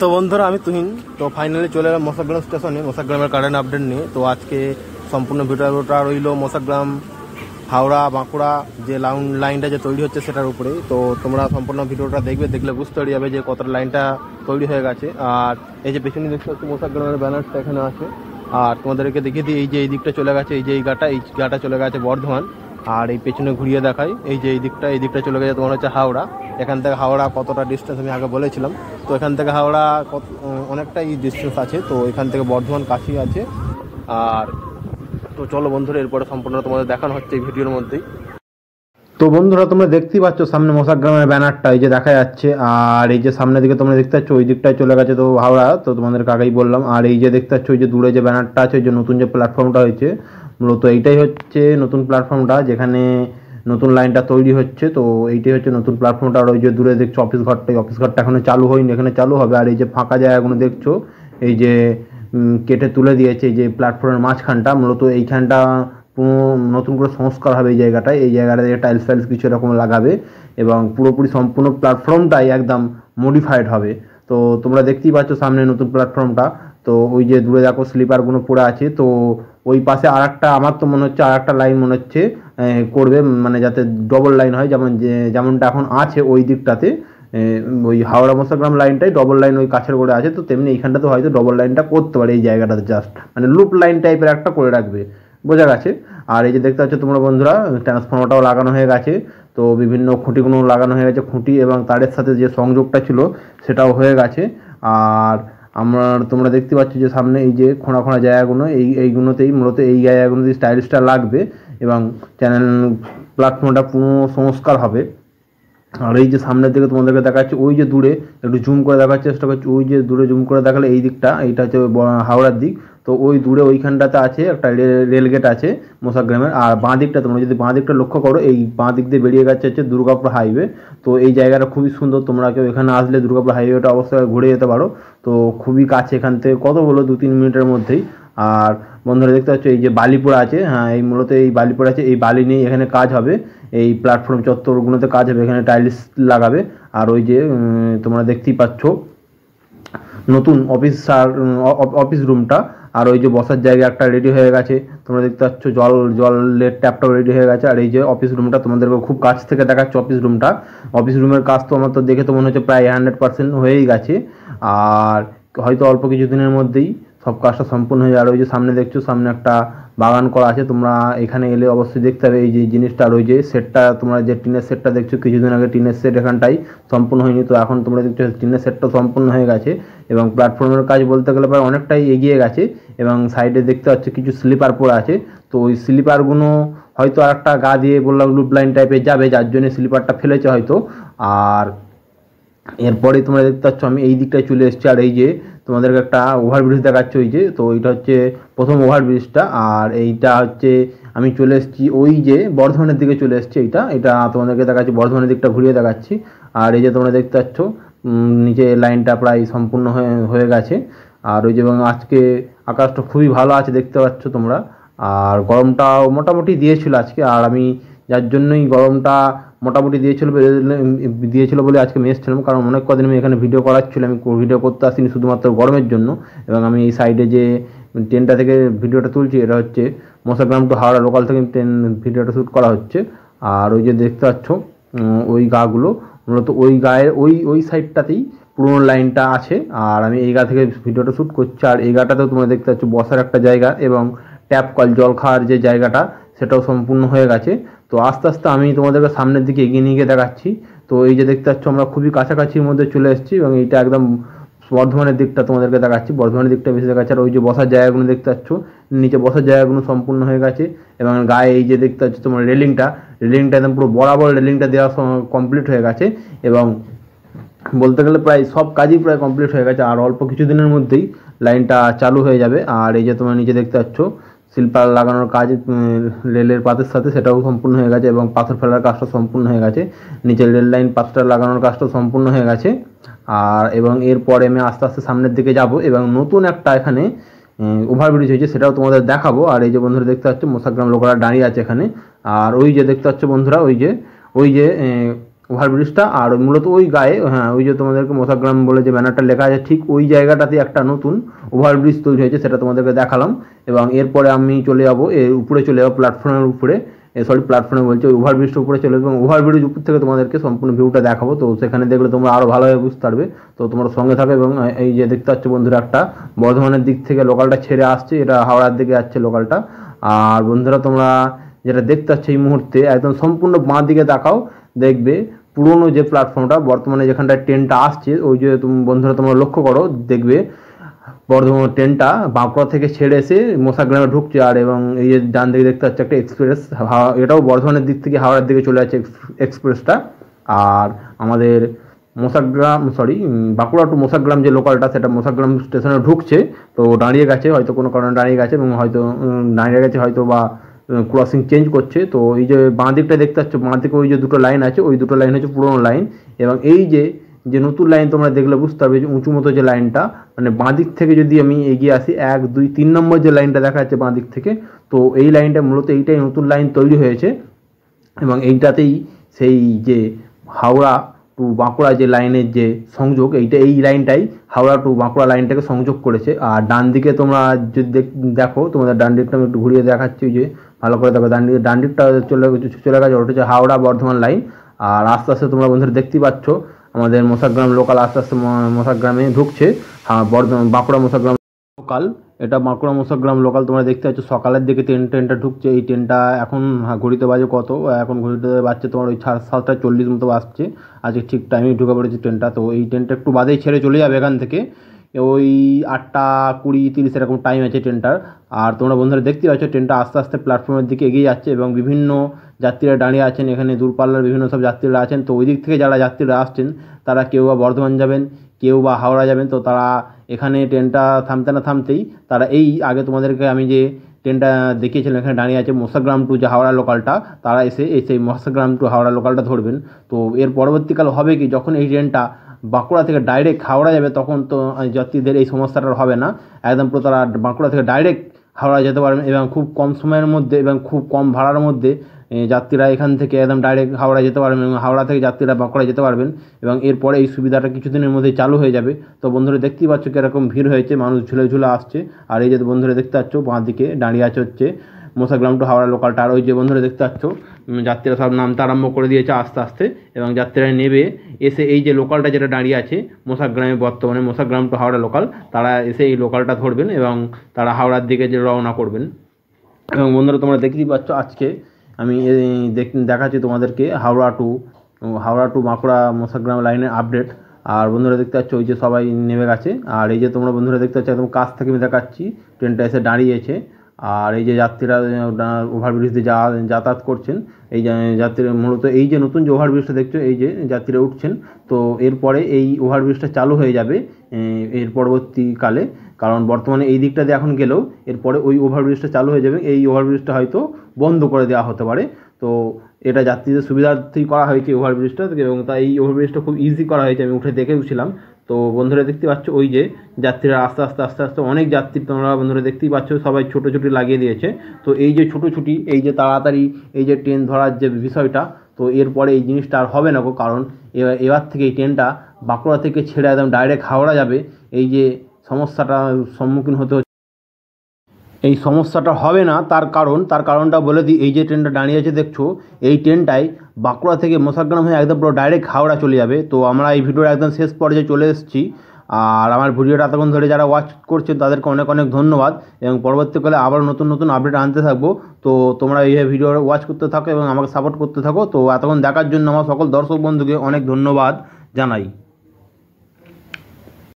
তো বন্ধুরা আমি তুহিন। তো ফাইনালি চলে এলাম মশাগ্রাম স্টেশনে মশাগ্রামের কারেন্ট আপডেট নিয়ে। তো আজকে সম্পূর্ণ ভিডিওটা রইল মশাগ্রাম হাওড়া বাঁকুড়া যে লাইনটা যে তৈরি হচ্ছে সেটার উপরে। তো তোমরা সম্পূর্ণ ভিডিওটা দেখলে বুঝতে পেরে যাবে যে কতটা লাইনটা তৈরি হয়ে গেছে। আর এই যে পেছনে দেখতে পাচ্ছি মশাগ্রামের ব্যানারটা এখানে আছে। আর তোমাদেরকে দেখিয়ে দিই, এই যে এই দিকটা চলে গেছে, এই যে এই গাটা চলে গেছে বর্ধমান। আর এই পেছনে ঘুরিয়ে দেখাই, এই যে এই দিকটা চলে গেছে তোমার হচ্ছে হাওড়া। এখান থেকে হাওড়া কতটা ডিস্টেন্স আমি আগে বলেছিলাম। তো এখান থেকে হাওড়া অনেকটাই ডিস্টেন্স আছে। তো এখান থেকে বর্ধমান কাছেই আছে। আর তো চলো বন্ধুরা, এরপরে সম্পূর্ণ তোমাদের দেখানো হচ্ছে এই ভিডিওর মধ্যেই। তো বন্ধুরা তোমরা দেখতেই পাচ্ছ সামনে মশাগ্রামের ব্যানারটা এই যে দেখা যাচ্ছে। আর এই যে সামনের দিকে তোমরা দেখতে পাচ্ছ ওই দিকটায় চলে গেছে তো হাওড়া। তো তোমাদেরকে আগেই বললাম। আর এই যে দেখতে পাচ্ছ ওই যে দূরে যে ব্যানারটা আছে, ওই যে নতুন যে প্ল্যাটফর্মটা হয়েছে, মূলত এইটাই হচ্ছে নতুন প্ল্যাটফর্মটা যেখানে নতুন লাইনটা তৈরি হচ্ছে। তো এইটাই হচ্ছে নতুন প্ল্যাটফর্মটা। আর ওই যে দূরে দেখছো অফিস ঘরটা এখনো চালু হয়নি, এখানে চালু হবে। আর এই যে ফাঁকা জায়গাগুলো দেখছো, এই যে কেটে তুলে দিয়েছে এই যে প্ল্যাটফর্মের মাঝখানটা, মূলত এইখানটা নতুন করে সংস্কার হবে। এই জায়গাটায় টাইলস ফাইলস কিছু এরকম লাগাবে এবং পুরোপুরি সম্পূর্ণ প্ল্যাটফর্মটাই একদম মডিফাইড হবে। তো তোমরা দেখতেই পাচ্ছ সামনে নতুন প্ল্যাটফর্মটা। তো ওই যে দূরে দেখো স্লিপারগুলো পড়ে আছে। তো ওই পাশে আমার তো মনে হচ্ছে আর একটা লাইন মনে হচ্ছে করবে, মানে যাতে ডবল লাইন হয়, যেমনটা এখন আছে ওই দিকটাতে। ওই হাওড়া মশাগ্রাম লাইনটাই ডবল লাইন ওই কাছের করে আছে। তো তেমনি এইখানটাতে হয়তো ডবল লাইনটা করতে পারে এই জায়গাটাতে, জাস্ট মানে লুপ লাইন টাইপের একটা করে রাখবে, বোঝা গেছে। আর এই যে দেখতে পাচ্ছ তোমরা বন্ধুরা ট্রান্সফর্মারটাও লাগানো হয়ে গেছে। তো বিভিন্ন খুঁটিগুলো লাগানো হয়ে গেছে, খুঁটি এবং তারের সাথে যে সংযোগটা ছিল সেটাও হয়ে গেছে। আর তোমরা দেখতে পাচ্ছ যে সামনে এই যে খোঁড়া খোঁড়া জায়গাগুলো, এইগুলোতেই মূলত এই জায়গাগুলোতেই স্টাইলিশটা লাগবে এবং চ্যানেল প্ল্যাটফর্মটা পুরো সংস্কার হবে। আর এই যে সামনের দিকে তোমাদেরকে দেখাচ্ছে ওই যে দূরে একটু জুম করে দেখার চেষ্টা করছি, ওই যে দূরে জুম করে দেখালে এই দিকটা, এইটা হচ্ছে হাওড়ার দিক। তো ওই দূরে ওইখানটাতে আছে একটা রেলগেট আছে মশাগ্রামের। আর বাঁ দিকটা তোমরা যদি বাঁ দিকটা লক্ষ্য করো, এই বাঁ দিক দিয়ে বেরিয়ে গেছে হচ্ছে দুর্গাপুর হাইওয়ে। তো এই জায়গাটা খুবই সুন্দর, তোমরা কেউ এখানে আসলে দুর্গাপুর হাইওয়েটা অবশ্যই ঘুরে যেতে পারো। তো খুবই কাছে এখান থেকে, কত হলো 2-3 মিনিটের মধ্যেই। আর বন্ধুরা দেখতে পাচ্ছ এই যে বালিপুরা আছে, হ্যাঁ এই মূলত এই বালিপুরা আছে, এই বালি নিয়ে এখানে কাজ হবে। এই প্ল্যাটফর্ম চত্বরগুলোতে কাজ হবে, এখানে টাইলস লাগাবে। আর ওই যে তোমরা দেখতেই পাচ্ছ নতুন অফিস রুমটা। আর ওই যে বসার জায়গা একটা রেডি হয়ে গেছে, তোমরা দেখতে পাচ্ছ জলের ট্যাপটাও রেডি হয়ে গেছে। আর এই যে অফিস রুমটা তোমাদেরকে খুব কাছ থেকে দেখাচ্ছে অফিস রুমের কাজ তো আমার তো দেখে তো মনে হচ্ছে প্রায় 100% হয়েই গেছে। আর হয়তো অল্প কিছুদিনের মধ্যেই সব কাজটা সম্পূর্ণ হয়ে যাবে। আর ওই যে সামনে দেখছো সামনে একটা বাগান করা আছে, তোমরা এখানে এলে অবশ্যই দেখতে হবে এই যে জিনিসটা। আর ওই যে সেটটা, তোমরা যে টিনের সেটটা দেখছো, কিছুদিন আগে টিনের সেট এখানটাই সম্পূর্ণ হয়নি, তো এখন তোমরা দেখছো টিনের সেটটা সম্পূর্ণ হয়ে গেছে এবং প্ল্যাটফর্মের কাজ বলতে গেলে প্রায় অনেকটাই এগিয়ে গেছে। এবং সাইডে দেখতে পাচ্ছ কিছু স্লিপার পড়ে আছে। তো ওই স্লিপারগুলো হয়তো আর একটা গা দিয়ে বললাম লুপ লাইন টাইপের যাবে, যার জন্য স্লিপারটা ফেলেছে হয়তো। আর এরপরে তোমরা দেখতে পাচ্ছ আমি এই দিকটায় চলে এসেছি। আর এই যে তোমাদেরকে একটা ওভারব্রিজ দেখাচ্ছে, ওই যে, তো এইটা হচ্ছে প্রথম ওভারব্রিজটা। আর এইটা হচ্ছে আমি চলে এসেছি ওই যে বর্ধমানের দিকে চলে এসেছি। এটা তোমাদেরকে দেখাচ্ছি, বর্ধমানের দিকটা ঘুরিয়ে দেখাচ্ছি। আর এই যে তোমরা দেখতে পাচ্ছ নিচে লাইনটা প্রায় সম্পূর্ণ হয়ে গেছে। আর ওই যে এবং আজকে আকাশটা খুবই ভালো আছে দেখতে পাচ্ছ তোমরা। আর গরমটাও মোটামুটি দিয়েছিল আজকে। আর আমি যার জন্যই গরমটা মোটামুটি দিয়েছিল বলে আজকে মেস ছিলাম, কারণ অনেক কদিন আমি এখানে ভিডিও করাচ্ছিলাম। আমি ভিডিও করতে আসিনি শুধুমাত্র গরমের জন্য। এবং আমি এই সাইডে যে ট্রেনটা থেকে ভিডিওটা তুলছি, এটা হচ্ছে মশাগ্রাম টু হাওড়া লোকাল থেকে ভিডিওটা শ্যুট করা হচ্ছে। আর ওই যে দেখতে পাচ্ছ ওই গাগুলো, মূলত ওই গায়ের ওই সাইডটাতেই পুরোনো লাইনটা আছে। আর আমি এই গা থেকে ভিডিওটা শ্যুট করছি। আর এই গাটাতেও তোমরা দেখতে পাচ্ছ বসার একটা জায়গা এবং ট্যাপ কল জল খাওয়ার যে জায়গাটা, সেটাও সম্পূর্ণ হয়ে গেছে। তো আস্তে আস্তে আমি তোমাদেরকে সামনের দিকে এগিয়ে নিয়ে গিয়ে দেখাচ্ছি। তো এই যে দেখতে পাচ্ছ আমরা খুবই কাছাকাছির মধ্যে চলে এসেছি এবং এইটা একদম বর্ধমানের দিকটা তোমাদেরকে দেখাচ্ছি, বর্ধমানের দিকটা বেশি দেখাচ্ছে। আর ওই যে বসার জায়গাগুলো দেখতে পাচ্ছ, নিচে বসার জায়গাগুলো সম্পূর্ণ হয়ে গেছে এবং গায়ে এই যে দেখতে পাচ্ছ তোমার রেলিংটা একদম পুরো বরাবর রেলিংটা দেওয়া কমপ্লিট হয়ে গেছে এবং বলতে গেলে প্রায় সব কাজই প্রায় কমপ্লিট হয়ে গেছে। আর অল্প কিছুদিনের মধ্যেই লাইনটা চালু হয়ে যাবে। আর এই যে তোমরা নিচে দেখতে পাচ্ছ স্লিপার লাগানোর কাজ রেলের পাতের সাথে, সেটাও সম্পূর্ণ হয়ে গেছে এবং পাথর ফেলার কাজটা সম্পূর্ণ হয়ে গেছে। নিচে রেল লাইন পাতটা লাগানোর কাজটাও সম্পূর্ণ হয়ে গেছে। আর এবং এরপরে আমি আস্তে আস্তে সামনের দিকে যাব এবং নতুন একটা এখানে ওভারব্রিজ হয়েছে, সেটাও তোমাদের দেখাবো। আর এই যে বন্ধুরা দেখতে পাচ্ছ মশাগ্রাম লোকেরা দাঁড়িয়ে আছে এখানে। আর ওই যে দেখতে পাচ্ছ বন্ধুরা ওই যে ওভারব্রিজটা। আর মূলত ওই গায়ে, হ্যাঁ, ওই যে তোমাদেরকে মোসাগ্রাম বলে যে ব্যানারটা লেখা আছে ঠিক ওই জায়গাটাতে একটা নতুন ওভারব্রিজ তৈরি হয়েছে, সেটা তোমাদেরকে দেখালাম। এবং এরপরে আমি চলে যাবো এর উপরে, চলে যাবো প্ল্যাটফর্মের উপরে, সরি প্ল্যাটফর্মে বলছি, ওই ওভারব্রিজটার উপরে চলে যাবো এবং ওভারব্রিজ উপর থেকে তোমাদেরকে সম্পূর্ণ ভিউটা দেখাবো। তো সেখানে দেখলে তোমরা আরও ভালোভাবে বুঝতে পারবে। তো তোমরা সঙ্গে থাকো। এবং এই যে দেখতে পাচ্ছ বন্ধুরা, একটা বর্ধমানের দিক থেকে লোকালটা ছেড়ে আসছে, এটা হাওড়ার দিকে যাচ্ছে লোকালটা। আর বন্ধুরা তোমরা যেটা দেখতে পাচ্ছ এই মুহূর্তে একদম সম্পূর্ণ বাঁ দিকে তাকাও, দেখবে পুরনো যে প্ল্যাটফর্মটা বর্তমানে যেখানটায় ট্রেনটা আসছে, ওই যে বন্ধুরা তোমরা লক্ষ্য করো, দেখবে বর্ধমান ট্রেনটা বাঁকুড়া থেকে ছেড়ে এসে মোসাগ্রামে ঢুকছে। আর এবং এই যে ডান দিকে দেখতে পাচ্ছি একটা এক্সপ্রেস, এটাও বর্ধমানের দিক থেকে হাওড়ার দিকে চলে যাচ্ছে এক্সপ্রেসটা। আর আমাদের বাঁকুড়া টু মোসাগ্রাম যে লোকালটা, সেটা মোসাগ্রাম স্টেশনে ঢুকছে। তো দাঁড়িয়ে গেছে, হয়তো কোনো কারণে দাঁড়িয়ে গেছে, এবং হয়তো দাঁড়িয়ে গেছে হয়তো বা ক্রসিং চেঞ্জ করছে। তো এই যে বাঁ দিকটা দেখতে পাচ্ছ, বাঁ দিকে ওই যে দুটো লাইন আছে, ওই দুটো লাইন হচ্ছে পুরোনো লাইন। এবং এই যে নতুন লাইন তোমরা দেখলে বুঝতে পারবে যে উঁচু মতো যে লাইনটা, মানে বাঁ দিক থেকে যদি আমি এগিয়ে আসি 1 2 3 নম্বর যে লাইনটা দেখা যাচ্ছে বাঁ দিক থেকে, তো এই লাইনটা মূলত এইটাই নতুন লাইন তৈরি হয়েছে। এবং এইটাতেই সেই যে হাওড়া টু বাঁকুড়া যে লাইনের যে সংযোগ, এই লাইনটাই হাওড়া টু বাঁকুড়া লাইনটাকে সংযোগ করেছে। আর ডান দিকে তোমরা যদি দেখো, তোমাদের ডান দিকটা আমি একটু ঘুরিয়ে দেখাচ্ছি, যে ভালো করে দেখো, ডান দিকটা চলে গেছে, ওটা হচ্ছে হাওড়া বর্ধমান লাইন। আর আস্তে আস্তে তোমরা বন্ধুরা দেখতেই পাচ্ছ আমাদের মোসাগ্রাম লোকাল আস্তে আস্তে মোসাগ্রামে ঢুকছে। বাঁকুড়া মোসাগ্রাম লোকাল, এটা বাঁকুড়া মোসাগ্রাম লোকাল তোমরা দেখতে পাচ্ছ। সকালের দিকে ট্রেনটা ঢুকছে। এই ট্রেনটা এখন ঘড়িতে বাজে কত, এখন ঘড়িতে বাজছে তোমার ওই 7:40 মতো বাজছে। আজকে ঠিক টাইমে ঢুকে পড়েছে ট্রেনটা। তো এই ট্রেনটা একটু বাদেই ছেড়ে চলে যাবে এখান থেকে, ওই 8:20-30 এরকম টাইম আছে ট্রেনটার। আর তোমরা বন্ধুরা দেখতে পাচ্ছ ট্রেনটা আস্তে আস্তে প্ল্যাটফর্মের দিকে এগিয়ে যাচ্ছে এবং বিভিন্ন যাত্রীরা দাঁড়িয়ে আছেন, এখানে দূরপাল্লার বিভিন্ন সব যাত্রীরা আছেন। তো ওই দিক থেকে যারা যাত্রীরা আসছেন, তারা কেউ বা বর্ধমান যাবেন, কেউ বা হাওড়া যাবেন, তো তারা এখানে ট্রেনটা থামতে না থামতেই তারা এই আগে তোমাদেরকে আমি যে ট্রেনটা দেখিয়েছিলাম এখানে দাঁড়িয়ে আছে মোসাগ্রাম টু যে হাওড়া লোকালটা, তারা এসে সেই মোসাগ্রাম টু হাওড়া লোকালটা ধরবেন। তো এর পরবর্তীকাল হবে কি, যখন এই ট্রেনটা বাঁকুড়া থেকে ডাইরেক্ট হাওড়া যাবে, তখন তো যাত্রীদের এই সমস্যাটা হবে না, একদম পুরো তারা বাঁকুড়া থেকে ডাইরেক্ট হাওড়া যেতে পারবেন এবং খুব কম সময়ের মধ্যে এবং খুব কম ভাড়ার মধ্যে যাত্রীরা এখান থেকে একদম ডাইরেক্ট হাওড়া যেতে পারবেন এবং হাওড়া থেকে যাত্রীরা বাঁকুড়া যেতে পারবেন। এবং এরপরে এই সুবিধাটা কিছুদিনের মধ্যেই চালু হয়ে যাবে। তো বন্ধুরা দেখতেই পাচ্ছ কীরকম ভিড় হয়েছে, মানুষ ঝুলে ঝুলে আসছে। আর এই যে বন্ধুরা দেখতে পাচ্ছ বাঁ দিকে দাঁড়িয়ে আছে হচ্ছে মোসাগ্রাম টু হাওড়া লোকালটা। আর ওই যে বন্ধুরা দেখতে পাচ্ছ যাত্রীরা সব নামতে আরম্ভ করে দিয়েছে আস্তে আস্তে, এবং যাত্রীরা নেবে এসে এই যে লোকালটা যেটা দাঁড়িয়ে আছে মোসাগ্রামে, বর্তমানে মোসাগ্রাম টু হাওড়া লোকাল, তারা এসে এই লোকালটা ধরবেন এবং তারা হাওড়ার দিকে যে রওনা করবেন। এবং বন্ধুরা তোমরা দেখতেই পাচ্ছ আজকে আমি দেখাচ্ছি তোমাদেরকে হাওড়া টু বাঁকুড়া মোসাগ্রাম লাইনের আপডেট। আর বন্ধুরা দেখতে পাচ্ছ ওই যে সবাই নেমে গেছে। আর এই যে তোমরা বন্ধুরা দেখতে পাচ্ছ একদম কাছ থেকে আমি দেখাচ্ছি, ট্রেনটা এসে দাঁড়িয়েছে। আর এই যে যাত্রীরা ওভারব্রিজ দিয়ে যাতায়াত করছেন, এই যাত্রীরা মূলত এই যে নতুন যে ওভারব্রিজটা দেখছো, এই যে যাত্রীরা উঠছেন। তো এরপরে এই ওভারব্রিজটা চালু হয়ে যাবে এর পরবর্তীকালে, কারণ বর্তমানে এই দিকটা দিয়ে এখন গেলেও এরপরে ওই ওভারব্রিজটা চালু হয়ে যাবে। এই ওভারব্রিজটা হয়তো বন্ধ করে দেওয়া হতে পারে। তো এটা যাত্রীদের সুবিধার্থেই করা হয়েছে ওভারব্রিজটা, এবং তাই এই ওভারব্রিজটা খুব ইজি করা হয়েছে, আমি উঠে দেখেওছিলাম। তো বন্ধুরা দেখতে পাচ্ছ ওই যে যাত্রীরা আস্তে আস্তে আস্তে আস্তে অনেক যাত্রী তোমরা বন্ধুরা দেখতেই পাচ্ছ, সবাই ছোটো ছুটি লাগিয়ে দিয়েছে। তো এই যে ছোটো ছুটি, এই যে তাড়াতাড়ি এই যে ট্রেন ধরার যে বিষয়টা, তো এরপরে এই জিনিসটা আর হবে না গো, কারণ এবার থেকে এই ট্রেনটা বাঁকুড়া থেকে ছেড়ে একদম ডাইরেক্ট হাওড়া যাবে। এই যে সমস্যাটা সম্মুখীন হতে হচ্ছে, এই সমস্যাটা হবে না। তার কারণটা বলে দিই, এই যে ট্রেনটা দাঁড়িয়ে আছে দেখছো, এই ট্রেনটাই বাঁকুড়া থেকে মোসাগ্রাম হয়ে একদম পুরো ডাইরেক্ট হাওড়া চলে যাবে। তো আমরা এই ভিডিওর একদম শেষ পর্যায়ে চলে এসেছি। আর আমার ভিডিওটা এতক্ষণ ধরে যারা ওয়াচ করছে তাদেরকে অনেক অনেক ধন্যবাদ, এবং পরবর্তীকালে আবার নতুন নতুন আপডেট আনতে থাকবো। তো তোমরা এই ভিডিও ওয়াচ করতে থাকো এবং আমাকে সাপোর্ট করতে থাকো। তো এতক্ষণ দেখার জন্য আমার সকল দর্শক বন্ধুকে অনেক ধন্যবাদ জানাই।